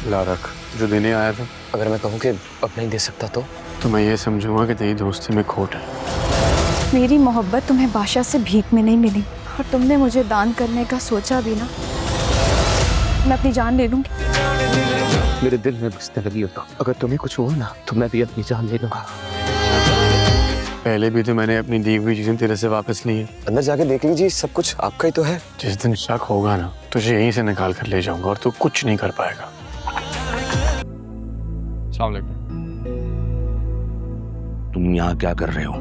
ला रख, जो देने आया था। अगर मैं कहूँ कि अब नहीं दे सकता तो मैं ये समझूंगा कि तेरी दोस्ती में खोट है। मेरी मोहब्बत तुम्हें बादशाह से भीख में नहीं मिली, और तुमने मुझे दान करने का सोचा भी ना, मैं अपनी जान ले लूंगी। मेरे दिल में बसने लगी हो तो अगर तुम्हें कुछ हुआ ना तो मैं भी अपनी जान ले लूंगा। पहले भी तो मैंने अपनी दी हुई चीजें तेरे से वापस ली है। अंदर जाके देख लीजिए, सब कुछ आपका ही तो है। जिस दिन शक होगा ना, तुझे यहीं से निकाल कर ले जाऊंगा और तू कुछ नहीं कर पाएगा। अस्सलाम वालेकुम। तुम यहाँ क्या कर रहे हो?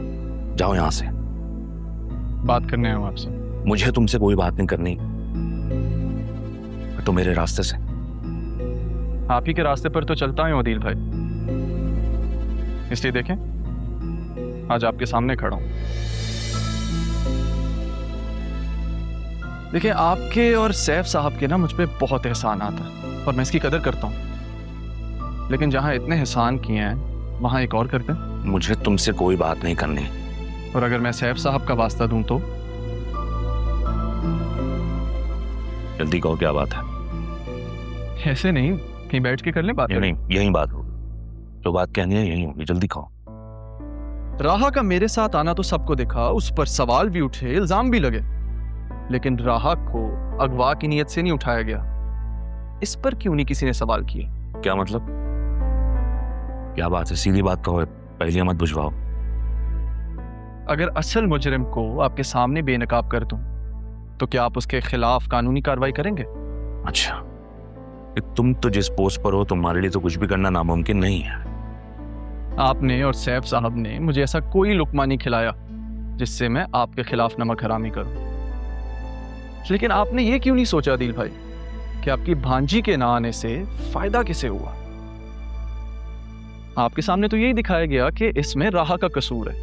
जाओ यहाँ से। बात करने आया हूँ आपसे। मुझे तुमसे कोई बात नहीं करनी, तो मेरे रास्ते से। आप ही के रास्ते पर तो चलता हूँ आदिल भाई, इसलिए देखें आज आपके सामने खड़ा हूं। देखिए, आपके और सैफ साहब के ना मुझ पे बहुत एहसान आता है और मैं इसकी कदर करता हूं, लेकिन जहां इतने एहसान किए हैं वहां एक और कर दें। मुझे तुमसे कोई बात नहीं करनी। और अगर मैं सैफ साहब का वास्ता दूं तो? जल्दी कहो, क्या बात है? ऐसे नहीं, कहीं बैठ के कर लें बात। नहीं, यही बात होगी। जो बात कहनी है यही होगी, जल्दी कहो। राहा का मेरे साथ आना तो सबको दिखा, उस पर सवाल भी उठे, इल्जाम भी लगे, लेकिन राहा को अगवा की नीयत से नहीं उठाया गया। इस पर क्यों नहीं किसी ने सवाल किए? क्या मतलब? क्या बात है? सीधी बात कहो, पहले मत बुझवाओ। अगर असल मुजरिम को आपके सामने बेनकाब कर दूं तो क्या आप उसके खिलाफ कानूनी कार्रवाई करेंगे? अच्छा, तुम तो जिस पोस्ट पर हो, तुम्हारे लिए तो कुछ भी करना नामुमकिन नहीं है। आपने और सैफ साहब ने मुझे ऐसा कोई लुकमा नहीं खिलाया जिससे मैं आपके खिलाफ नमक हरामी करूं। लेकिन आपने ये क्यों नहीं सोचा दिल भाई कि आपकी भांजी के ना आने से फायदा किसे हुआ? आपके सामने तो यही दिखाया गया कि इसमें राहा का कसूर है,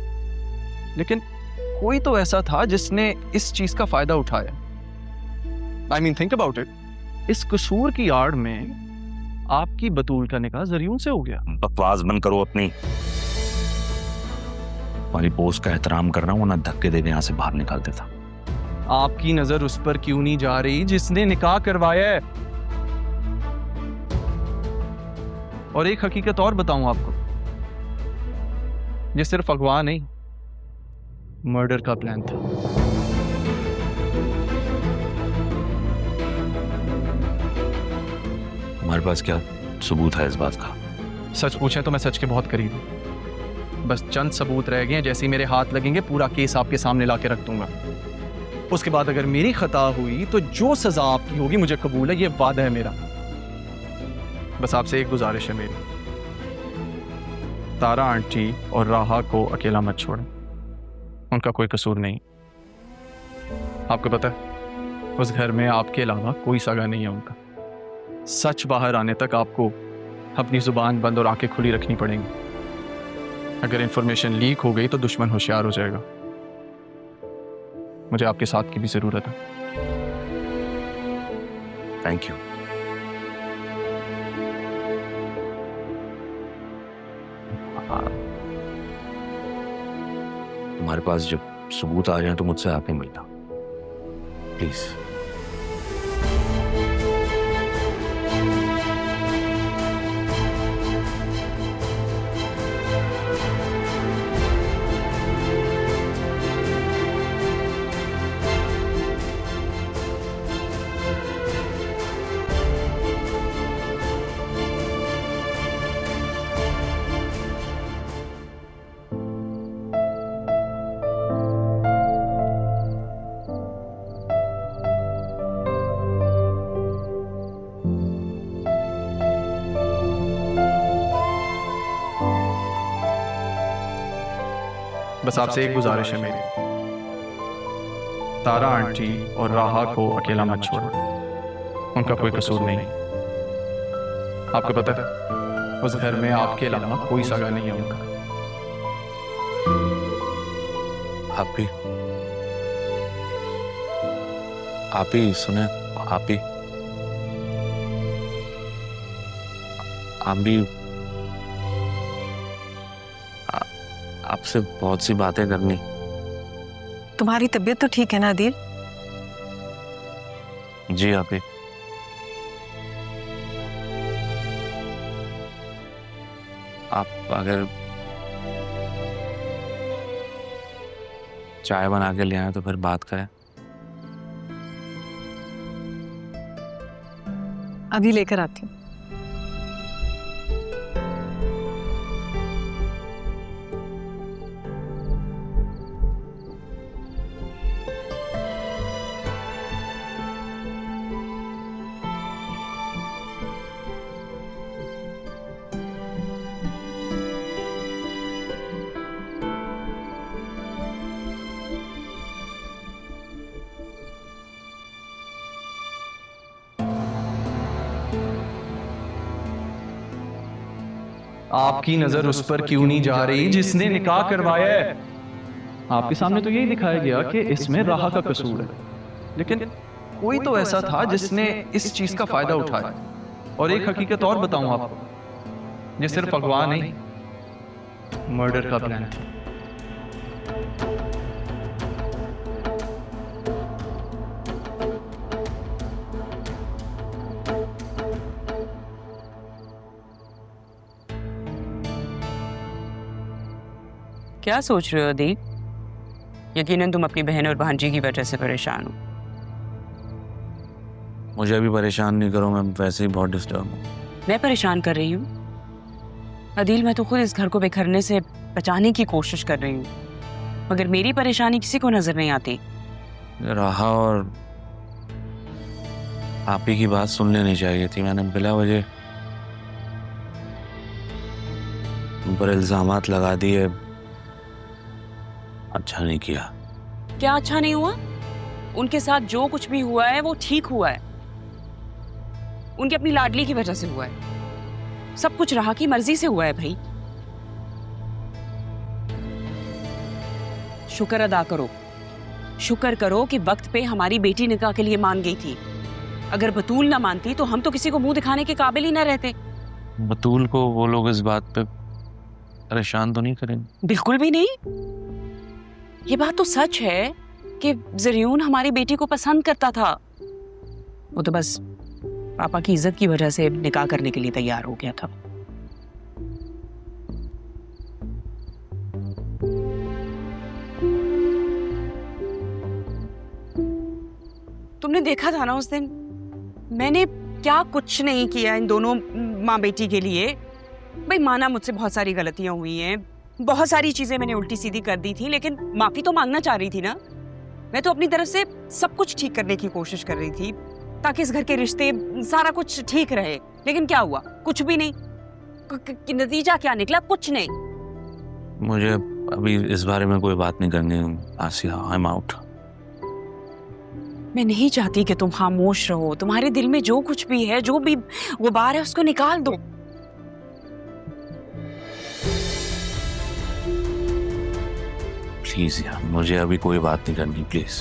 लेकिन कोई तो ऐसा था जिसने इस चीज का फायदा उठाया। I mean, think about it. इस कसूर की आड़ में आपकी बतूल का निकाह जरियून से हो गया। बकवास बंद करो अपनी। तुम्हारी पोस्ट का एहतराम कर रहा हूं, ना धक्के देने यहाँ से बाहर निकाल देता। आपकी नजर उस पर क्यों नहीं जा रही जिसने निकाह करवाया है? और एक हकीकत और बताऊं आपको, ये सिर्फ अगवा नहीं, मर्डर का प्लान था। हमारे पास क्या सबूत है इस बात का? सच पूछें तो मैं सच के बहुत करीब हूं। बस चंद सबूत रह गए हैं, जैसे ही मेरे हाथ लगेंगे पूरा केस आपके सामने लाके रख दूंगा। उसके बाद अगर मेरी खता हुई तो जो सजा आपकी होगी मुझे कबूल है, ये वादा है मेरा। बस आपसे एक गुजारिश है मेरी, तारा आंटी और राहा को अकेला मत छोड़ें, उनका कोई कसूर नहीं। आपको पता है उस घर में आपके अलावा कोई सगा नहीं है उनका। सच बाहर आने तक आपको अपनी जुबान बंद और आंखें खुली रखनी पड़ेंगी। अगर इंफॉर्मेशन लीक हो गई तो दुश्मन होशियार हो जाएगा। मुझे आपके साथ की भी जरूरत है। Thank you. तुम्हारे पास जब सबूत आ जाए तो मुझसे आके मिलना प्लीज। बस आपसे एक गुजारिश है मेरी, तारा आंटी और राहा को अकेला मत छोड़ो, उनका कोई कसूर नहीं। आपको पता है उस घर में आपके अलावा कोई सगा नहीं है उनका। आप ही सुने, आप भी आपसे बहुत सी बातें करनी। तुम्हारी तबीयत तो ठीक है ना आदिल? जी आप ही। आप अगर चाय बना के ले आए तो फिर बात करें। अभी लेकर आती हूँ। आपकी नजर उस पर क्यों नहीं जा रही जिसने निकाह करवाया है? आपके सामने तो यही दिखाया गया कि इसमें राहा का कसूर है, लेकिन कोई तो ऐसा था जिसने इस चीज का फायदा उठाया। और एक हकीकत और बताऊं आपको, ये सिर्फ अगवा नहीं, मर्डर का प्लान है। क्या सोच रहे हो दी? यकीनन तुम अपनी बहन और भांजी की वजह से परेशान हो। मुझे अभी परेशान नहीं करो, मैं वैसे ही बहुत डिस्टर्ब हूँ। मैं परेशान कर रही हूँ? अदील, मैं तो खुद इस घर को बिखरने से बचाने की कोशिश कर रही हूँ, मगर मेरी परेशानी किसी को नजर नहीं आती। राहा और आप ही की बात सुन लेनी चाहिए थी। मैंने बिला वजह उन पर इल्जामात लगा दिए। अच्छा नहीं किया। क्या अच्छा नहीं हुआ? उनके साथ जो कुछ भी हुआ है वो ठीक हुआ है। उनकी अपनी लाडली की वजह से हुआ है। सब कुछ राहा की मर्जी से हुआ है भाई। शुक्र अदा करो, शुक्र करो कि वक्त पे हमारी बेटी निकाह के लिए मान गई थी। अगर बतूल ना मानती तो हम तो किसी को मुंह दिखाने के काबिल ही ना रहते। बतूल को वो लोग इस बात पे परेशान तो नहीं करेंगे? बिल्कुल भी नहीं। ये बात तो सच है कि ज़रियून हमारी बेटी को पसंद करता था। वो तो बस पापा की इज्जत की वजह से निकाह करने के लिए तैयार हो गया था। तुमने देखा था ना उस दिन, मैंने क्या कुछ नहीं किया इन दोनों माँ बेटी के लिए। भाई माना मुझसे बहुत सारी गलतियां हुई हैं, बहुत सारी चीजें मैंने उल्टी सीधी कर दी थी, लेकिन माफी तो मांगना चाह रही थी ना। मैं तो अपनी तरफ से सब कुछ ठीक करने की कोशिश कर रही थी ताकि इस घर के रिश्ते सारा कुछ ठीक रहे। लेकिन क्या हुआ? कुछ भी नहीं। नतीजा क्या निकला? कुछ नहीं। मुझे अभी इस बारे में कोई बात नहीं करनी। आसिया, आई एम आउट। मैं नहीं चाहती कि तुम खामोश रहो। तुम्हारे दिल में जो कुछ भी है, जो भी गुबार है, उसको निकाल दो। प्लीज यार, मुझे अभी कोई बात नहीं करनी, प्लीज।